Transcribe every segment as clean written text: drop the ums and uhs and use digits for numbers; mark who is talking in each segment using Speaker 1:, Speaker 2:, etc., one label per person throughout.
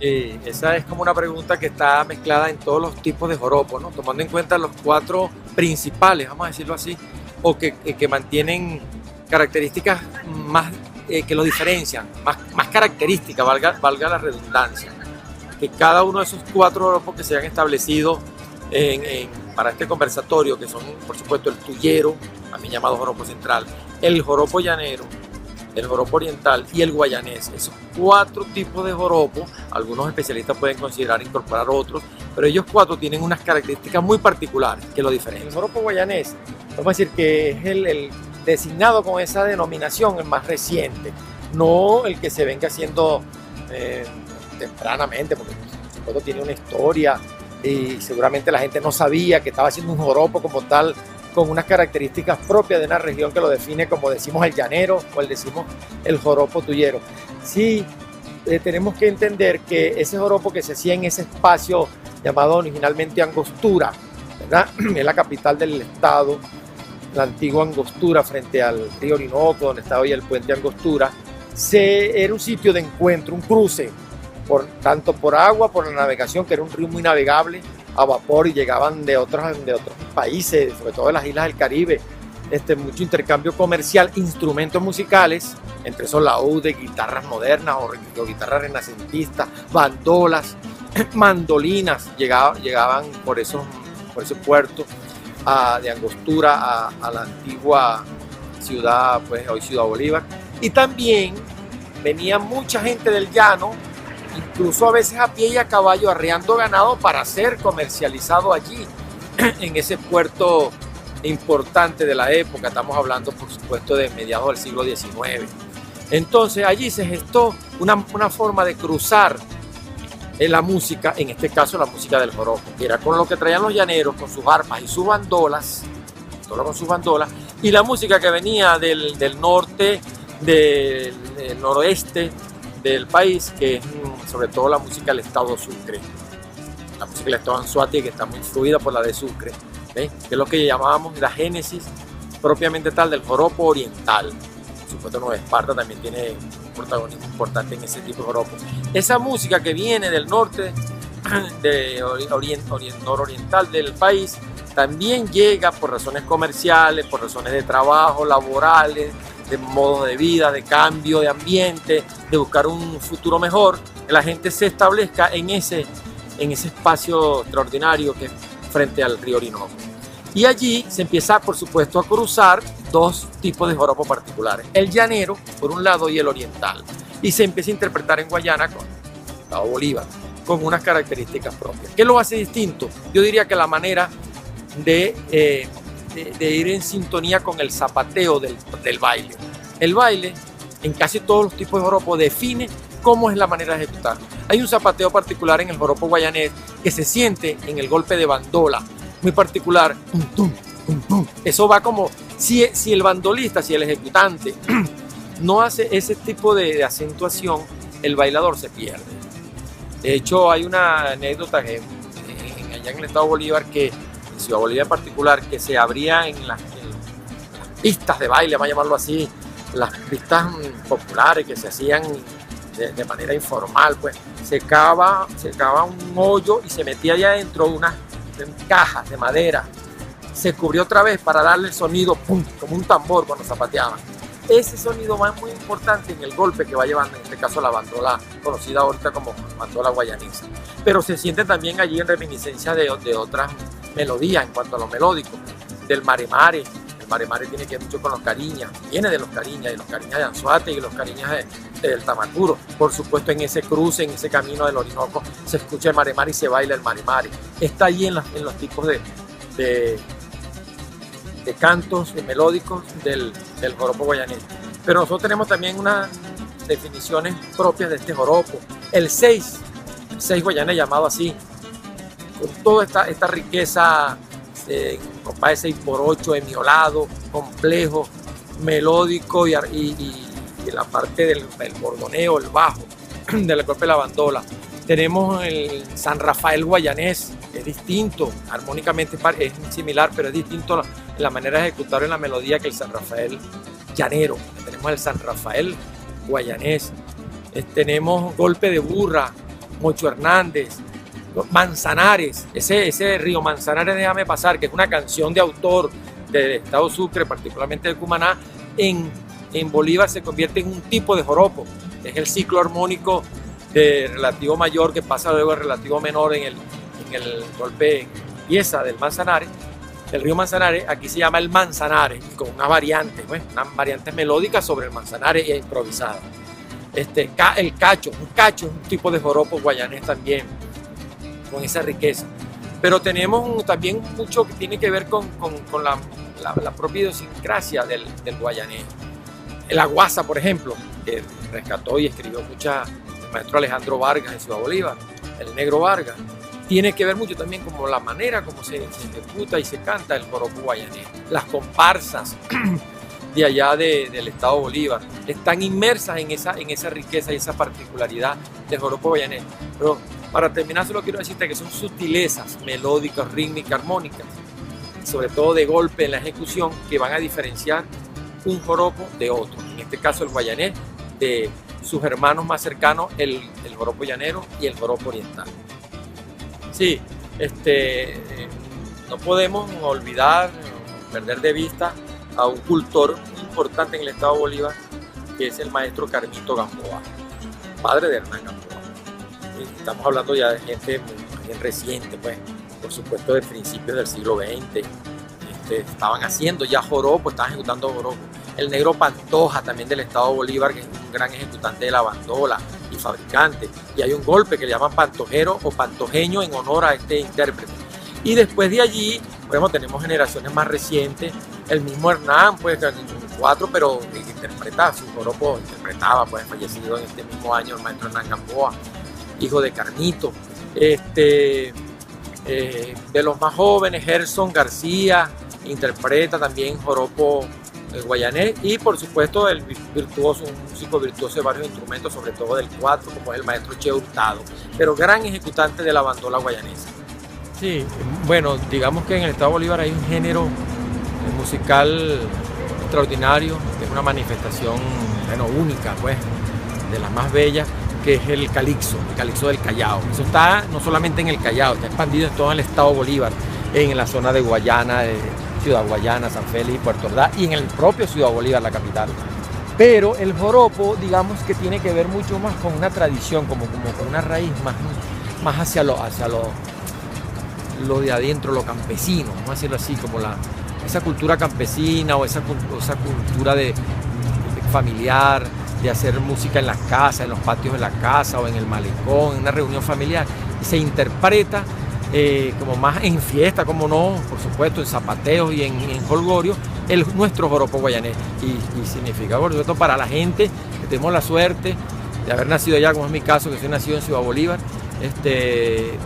Speaker 1: Sí, esa es como una pregunta que está mezclada en todos los tipos de joropos, ¿no? Tomando en cuenta los cuatro principales, vamos a decirlo así, o que mantienen características más que los diferencian, más características, valga la redundancia. Que cada uno de esos cuatro joropos que se han establecido para este conversatorio, que son, por supuesto, el tuyero, también llamado joropo central, el joropo llanero, el joropo oriental y el guayanés. Esos cuatro tipos de joropo, algunos especialistas pueden considerar incorporar otros, pero ellos cuatro tienen unas características muy particulares que lo diferencian. El joropo guayanés, vamos a decir que es el designado con esa denominación, el más reciente, no el que se venga haciendo tempranamente, porque por supuesto tiene una historia y seguramente la gente no sabía que estaba haciendo un joropo como tal, con unas características propias de una región que lo define, como decimos el llanero o decimos el joropo tuyero. Sí, tenemos que entender que ese joropo que se hacía en ese espacio llamado originalmente Angostura, ¿verdad? Es la capital del estado, la antigua Angostura, frente al río Orinoco, donde está hoy el puente Angostura. Era un sitio de encuentro, un cruce, tanto por agua, por la navegación, que era un río muy navegable, a vapor, y llegaban de otros países, sobre todo de las islas del Caribe, mucho intercambio comercial, instrumentos musicales, entre esos laúdes, guitarras modernas o guitarras renacentistas, bandolas, mandolinas, llegaban por ese puerto de Angostura a la antigua ciudad, pues hoy Ciudad Bolívar, y también venía mucha gente del llano, incluso a veces a pie y a caballo, arreando ganado para ser comercializado allí, en ese puerto importante de la época. Estamos hablando, por supuesto, de mediados del siglo XIX. Entonces allí se gestó una forma de cruzar la música, en este caso la música del joropo, que era con lo que traían los llaneros, con sus arpas y sus bandolas, y la música que venía del norte, del noroeste del país, que es sobre todo la música del estado Sucre, la música del estado Anzoátegui, que está muy influida por la de Sucre, ¿ves? Que es lo que llamábamos la génesis propiamente tal del joropo oriental. Por supuesto, Nueva Esparta también tiene un protagonismo importante en ese tipo de joropo. Esa música que viene del norte, nororiental del país, también llega por razones comerciales, por razones de trabajo, laborales, de modo de vida, de cambio de ambiente, de buscar un futuro mejor, que la gente se establezca en ese espacio extraordinario que es frente al río Orinoco. Y allí se empieza, por supuesto, a cruzar dos tipos de joropo particulares, el llanero, por un lado, y el oriental. Y se empieza a interpretar en Guayana con Estado Bolívar, con unas características propias. ¿Qué lo hace distinto? Yo diría que la manera de ir en sintonía con el zapateo del baile. El baile, en casi todos los tipos de joropo, define cómo es la manera de ejecutarlo. Hay un zapateo particular en el joropo guayanés que se siente en el golpe de bandola, muy particular. Eso va como, si el bandolista, si el ejecutante no hace ese tipo de acentuación, el bailador se pierde. De hecho, hay una anécdota que allá en el estado Bolívar, que en Ciudad Bolívar en particular, que se abría en las pistas de baile, vamos a llamarlo así, las pistas populares que se hacían de manera informal, pues se cava un hoyo y se metía allá adentro unas cajas de madera, se cubrió otra vez para darle el sonido, ¡pum!, como un tambor cuando zapateaban. Ese sonido va muy importante en el golpe que va llevando, en este caso, la bandola, conocida ahorita como bandola guayanesa. Pero se siente también allí en reminiscencia de otras melodías en cuanto a lo melódico, del mare-mare. El mare-mare tiene que ver mucho con los cariñas, viene de los cariñas de Anzoátegui y los cariñas del Tamacuro. Por supuesto, en ese cruce, en ese camino del Orinoco, se escucha el mare-mare y se baila el mare-mare. Está allí en los tipos de cantos melódicos del joropo guayanés. Pero nosotros tenemos también unas definiciones propias de este joropo. El 6 guayanés, llamado así, con toda esta riqueza, compás de 6x8, emiolado, complejo, melódico y la parte del bordoneo, el bajo, del golpe de la bandola. Tenemos el San Rafael guayanés, que es distinto, armónicamente es similar, pero es distinto la manera de ejecutar en la melodía que el San Rafael llanero. Tenemos el San Rafael guayanés, tenemos golpe de burra, Mocho Hernández, Manzanares, ese río Manzanares, déjame pasar, que es una canción de autor del estado Sucre, particularmente de Cumaná, en Bolívar se convierte en un tipo de joropo. Es el ciclo armónico de relativo mayor que pasa luego al relativo menor en el golpe pieza del Manzanares, del río Manzanares. Aquí se llama el Manzanares, con unas variantes melódicas sobre el Manzanares e improvisadas. El cacho es un tipo de joropo guayanés también, con esa riqueza. Pero tenemos también mucho que tiene que ver con la propia idiosincrasia del guayanés. La guasa, por ejemplo, que rescató y escribió muchas el maestro Alejandro Vargas en Ciudad Bolívar, el negro Vargas, tiene que ver mucho también con la manera como se ejecuta y se canta el joropo guayanés. Las comparsas de allá del estado Bolívar están inmersas en esa riqueza y esa particularidad del joropo guayanés. Pero para terminar solo quiero decirte que son sutilezas melódicas, rítmicas, armónicas, sobre todo de golpe en la ejecución, que van a diferenciar un joropo de otro. En este caso el guayanés de sus hermanos más cercanos, el joropo llanero y el joropo oriental. Sí, no podemos olvidar, perder de vista a un cultor importante en el estado Bolívar, que es el maestro Carmito Gamboa, padre de Hernán Gamboa. Estamos hablando ya de gente muy reciente, pues, por supuesto de principios del siglo XX. Estaban haciendo ya joropo, estaban ejecutando joropo. El negro Pantoja, también del estado Bolívar, que es un gran ejecutante de la bandola y fabricante. Y hay un golpe que le llaman pantojero o pantojeño en honor a este intérprete. Y después de allí, bueno, tenemos generaciones más recientes. El mismo Hernán, pues, 4, pero interpretaba su joropo, pues, fallecido en este mismo año, el maestro Hernán Gamboa, hijo de Carmito. De los más jóvenes, Gerson García interpreta también joropo guayanés, y por supuesto el virtuoso, un músico virtuoso de varios instrumentos, sobre todo del 4, como es el maestro Che Hurtado, pero gran ejecutante de la bandola guayanesa. Sí, bueno, digamos que en el estado Bolívar hay un género musical extraordinario, que es una manifestación, bueno, única, pues, de las más bellas, que es el calixo del Callao. Eso está no solamente en el Callao, está expandido en todo el estado Bolívar, en la zona de Guayana, Ciudad Guayana, San Félix, Puerto Ordaz, y en el propio Ciudad Bolívar, la capital. Pero el joropo, digamos que tiene que ver mucho más con una tradición, como con una raíz más hacia lo de adentro, lo campesino, vamos a decirlo así, como esa cultura campesina o esa cultura de familiar, de hacer música en las casas, en los patios de la casa o en el malecón, en una reunión familiar. Se interpreta como más en fiesta, como no, por supuesto, en zapateos y en jolgorio, nuestro joropo guayanés. Y significa, por supuesto, para la gente que tenemos la suerte de haber nacido allá, como es mi caso, que soy nacido en Ciudad Bolívar,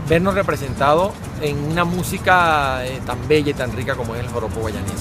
Speaker 1: vernos representados en una música tan bella y tan rica como es el joropo guayanés.